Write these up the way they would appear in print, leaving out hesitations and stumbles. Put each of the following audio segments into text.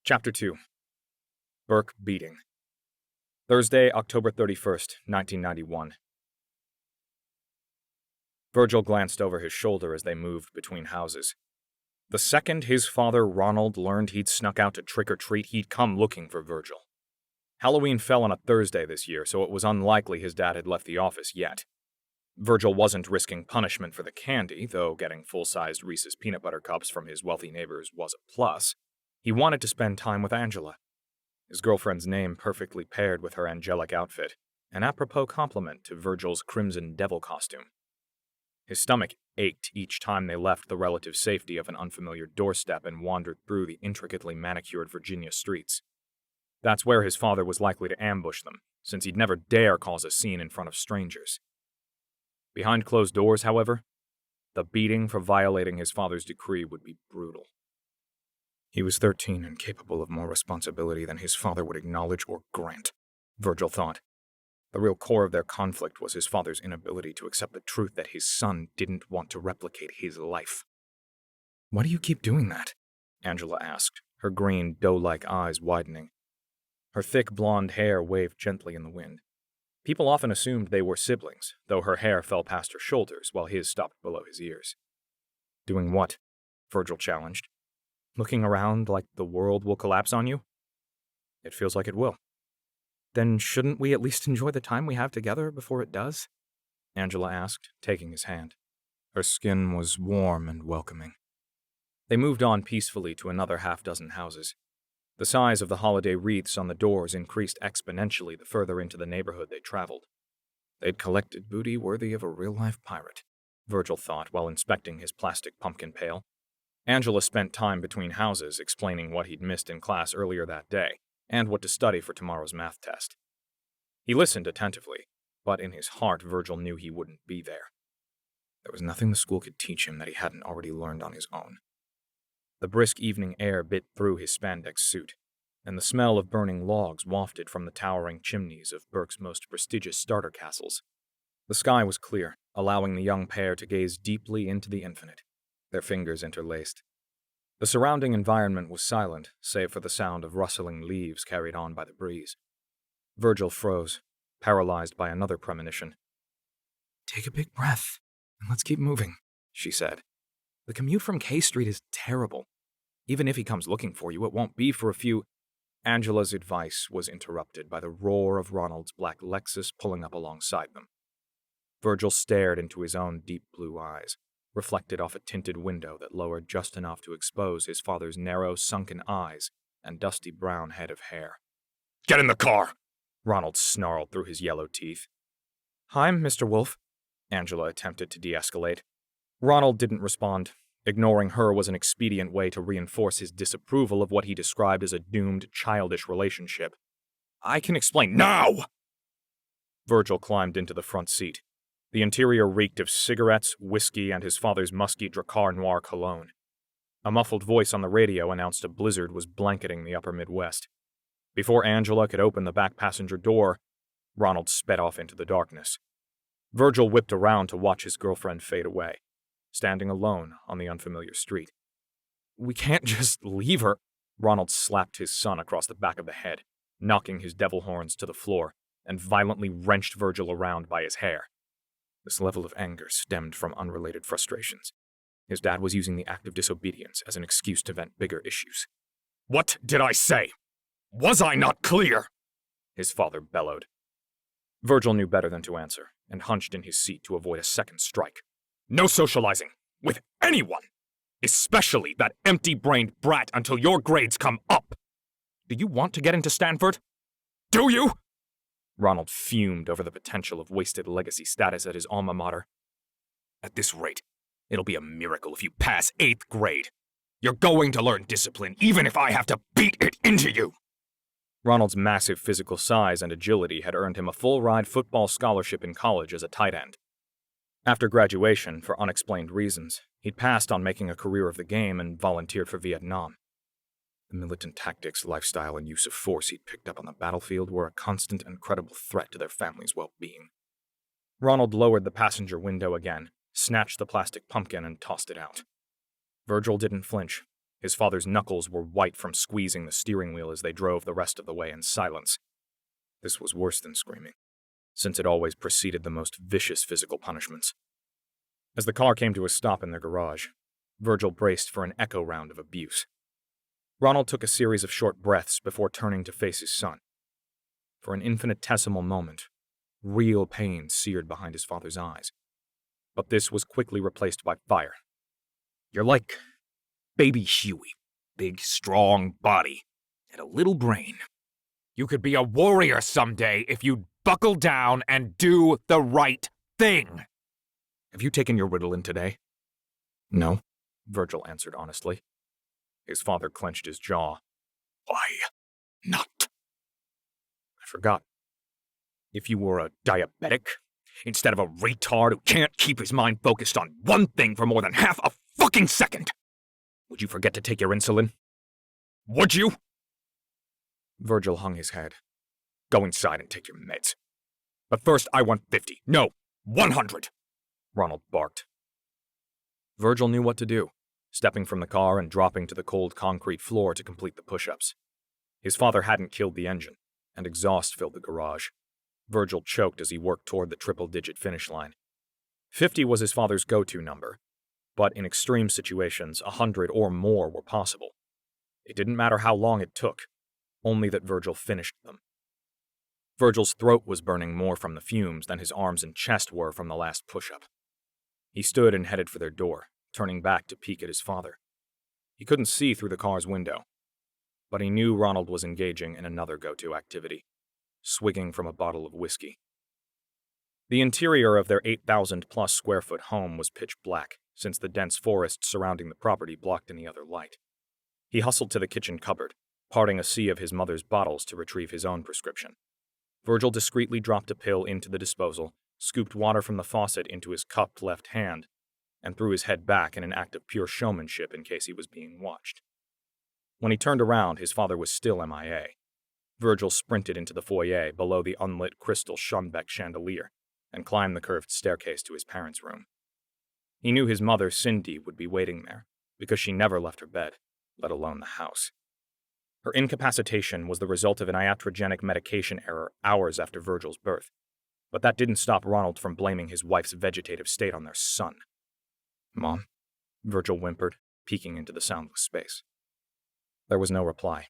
Chapter 2. Burke Beating. Thursday, October 31st, 1991. Virgil glanced over his shoulder as they moved between houses. The second his father, Ronald, learned he'd snuck out to trick-or-treat, he'd come looking for Virgil. Halloween fell on a Thursday this year, so it was unlikely his dad had left the office yet. Virgil wasn't risking punishment for the candy, though getting full-sized Reese's peanut butter cups from his wealthy neighbors was a plus. He wanted to spend time with Angela. His girlfriend's name perfectly paired with her angelic outfit, an apropos compliment to Virgil's crimson devil costume. His stomach ached each time they left the relative safety of an unfamiliar doorstep and wandered through the intricately manicured Virginia streets. That's where his father was likely to ambush them, since he'd never dare cause a scene in front of strangers. Behind closed doors, however, the beating for violating his father's decree would be brutal. He was 13 and capable of more responsibility than his father would acknowledge or grant, Virgil thought. The real core of their conflict was his father's inability to accept the truth that his son didn't want to replicate his life. "Why do you keep doing that?" Angela asked, her green, doe-like eyes widening. Her thick blonde hair waved gently in the wind. People often assumed they were siblings, though her hair fell past her shoulders while his stopped below his ears. "Doing what?" Virgil challenged. "Looking around like the world will collapse on you?" "It feels like it will." "Then shouldn't we at least enjoy the time we have together before it does?" Angela asked, taking his hand. Her skin was warm and welcoming. They moved on peacefully to another half-dozen houses. The size of the holiday wreaths on the doors increased exponentially the further into the neighborhood they traveled. They'd collected booty worthy of a real-life pirate, Virgil thought while inspecting his plastic pumpkin pail. Angela spent time between houses explaining what he'd missed in class earlier that day, and what to study for tomorrow's math test. He listened attentively, but in his heart Virgil knew he wouldn't be there. There was nothing the school could teach him that he hadn't already learned on his own. The brisk evening air bit through his spandex suit, and the smell of burning logs wafted from the towering chimneys of Burke's most prestigious starter castles. The sky was clear, allowing the young pair to gaze deeply into the infinite, their fingers interlaced. The surrounding environment was silent, save for the sound of rustling leaves carried on by the breeze. Virgil froze, paralyzed by another premonition. "Take a big breath, and let's keep moving," she said. "The commute from K Street is terrible. Even if he comes looking for you, it won't be for a few—" Angela's advice was interrupted by the roar of Ronald's black Lexus pulling up alongside them. Virgil stared into his own deep blue eyes, reflected off a tinted window that lowered just enough to expose his father's narrow, sunken eyes and dusty brown head of hair. "Get in the car!" Ronald snarled through his yellow teeth. "Hi, Mr. Wolf," Angela attempted to de-escalate. Ronald didn't respond. Ignoring her was an expedient way to reinforce his disapproval of what he described as a doomed, childish relationship. "I can explain now!" Virgil climbed into the front seat. The interior reeked of cigarettes, whiskey, and his father's musky Drakkar Noir cologne. A muffled voice on the radio announced a blizzard was blanketing the upper Midwest. Before Angela could open the back passenger door, Ronald sped off into the darkness. Virgil whipped around to watch his girlfriend fade away, standing alone on the unfamiliar street. "We can't just leave her." Ronald slapped his son across the back of the head, knocking his devil horns to the floor, and violently wrenched Virgil around by his hair. This level of anger stemmed from unrelated frustrations. His dad was using the act of disobedience as an excuse to vent bigger issues. "What did I say? Was I not clear?" his father bellowed. Virgil knew better than to answer, and hunched in his seat to avoid a second strike. "No socializing with anyone, especially that empty-brained brat until your grades come up. Do you want to get into Stanford? Do you?" Ronald fumed over the potential of wasted legacy status at his alma mater. "At this rate, it'll be a miracle if you pass 8th grade. You're going to learn discipline, even if I have to beat it into you." Ronald's massive physical size and agility had earned him a full-ride football scholarship in college as a tight end. After graduation, for unexplained reasons, he'd passed on making a career of the game and volunteered for Vietnam. The militant tactics, lifestyle, and use of force he'd picked up on the battlefield were a constant and credible threat to their family's well-being. Ronald lowered the passenger window again, snatched the plastic pumpkin, and tossed it out. Virgil didn't flinch, His father's knuckles were white from squeezing the steering wheel as they drove the rest of the way in silence. This was worse than screaming, since it always preceded the most vicious physical punishments. As the car came to a stop in their garage, Virgil braced for an echo round of abuse. Ronald took a series of short breaths before turning to face his son. For an infinitesimal moment, real pain seared behind his father's eyes. But this was quickly replaced by fire. You're like baby Huey. Big, strong body, and a little brain. You could be a warrior someday if you'd buckle down and do the right thing. Have you taken your Ritalin today? No, Virgil answered honestly. His father clenched his jaw. Why not? I forgot. If you were a diabetic, instead of a retard who can't keep his mind focused on one thing for more than half a fucking second, would you forget to take your insulin? Would you? Virgil hung his head. Go inside and take your meds. But first I want 50. No, 100. Ronald barked. Virgil knew what to do, stepping from the car and dropping to the cold concrete floor to complete the push-ups. His father hadn't killed the engine, and exhaust filled the garage. Virgil choked as he worked toward the triple-digit finish line. 50 was his father's go-to number, but in extreme situations, 100 or more were possible. It didn't matter how long it took, only that Virgil finished them. Virgil's throat was burning more from the fumes than his arms and chest were from the last push-up. He stood and headed for their door, turning back to peek at his father. He couldn't see through the car's window, but he knew Ronald was engaging in another go-to activity, swigging from a bottle of whiskey. The interior of their 8,000-plus square foot home was pitch black, since the dense forest surrounding the property blocked any other light. He hustled to the kitchen cupboard, parting a sea of his mother's bottles to retrieve his own prescription. Virgil discreetly dropped a pill into the disposal, scooped water from the faucet into his cupped left hand, and threw his head back in an act of pure showmanship in case he was being watched. When he turned around, his father was still MIA. Virgil sprinted into the foyer below the unlit crystal Schonbeck chandelier and climbed the curved staircase to his parents' room. He knew his mother, Cindy, would be waiting there, because she never left her bed, let alone the house. Her incapacitation was the result of an iatrogenic medication error hours after Virgil's birth, but that didn't stop Ronald from blaming his wife's vegetative state on their son. "Mom?" Virgil whimpered, peeking into the soundless space. There was no reply.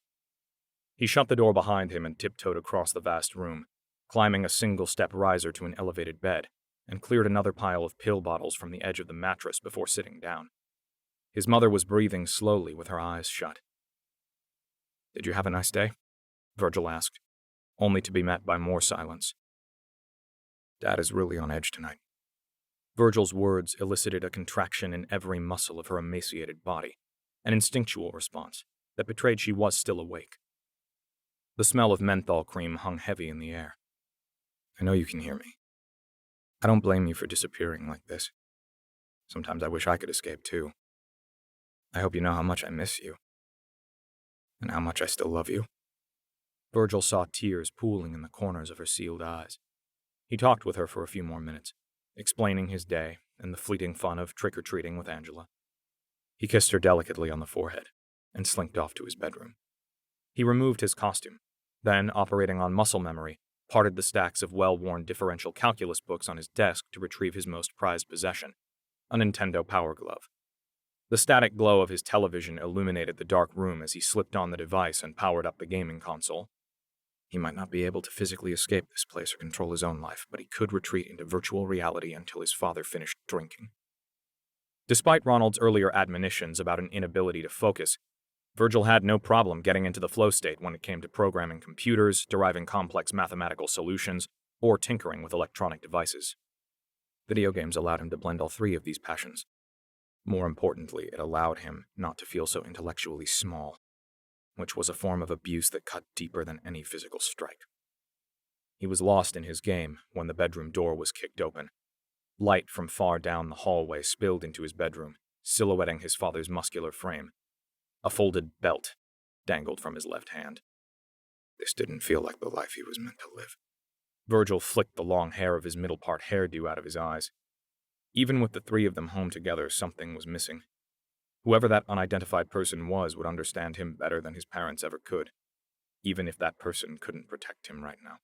He shut the door behind him and tiptoed across the vast room, climbing a single-step riser to an elevated bed, and cleared another pile of pill bottles from the edge of the mattress before sitting down. His mother was breathing slowly with her eyes shut. "Did you have a nice day?" Virgil asked, only to be met by more silence. "Dad is really on edge tonight." Virgil's words elicited a contraction in every muscle of her emaciated body, an instinctual response that betrayed she was still awake. The smell of menthol cream hung heavy in the air. "I know you can hear me. I don't blame you for disappearing like this. Sometimes I wish I could escape too. I hope you know how much I miss you. And how much I still love you." Virgil saw tears pooling in the corners of her sealed eyes. He talked with her for a few more minutes, explaining his day and the fleeting fun of trick-or-treating with Angela. He kissed her delicately on the forehead and slinked off to his bedroom. He removed his costume, then, operating on muscle memory, parted the stacks of well-worn differential calculus books on his desk to retrieve his most prized possession, a Nintendo Power Glove. The static glow of his television illuminated the dark room as he slipped on the device and powered up the gaming console. He might not be able to physically escape this place or control his own life, but he could retreat into virtual reality until his father finished drinking. Despite Ronald's earlier admonitions about an inability to focus, Virgil had no problem getting into the flow state when it came to programming computers, deriving complex mathematical solutions, or tinkering with electronic devices. Video games allowed him to blend all three of these passions. More importantly, it allowed him not to feel so intellectually small, which was a form of abuse that cut deeper than any physical strike. He was lost in his game when the bedroom door was kicked open. Light from far down the hallway spilled into his bedroom, silhouetting his father's muscular frame. A folded belt dangled from his left hand. This didn't feel like the life he was meant to live. Virgil flicked the long hair of his middle-part hairdo out of his eyes. Even with the three of them home together, something was missing. Whoever that unidentified person was would understand him better than his parents ever could, even if that person couldn't protect him right now.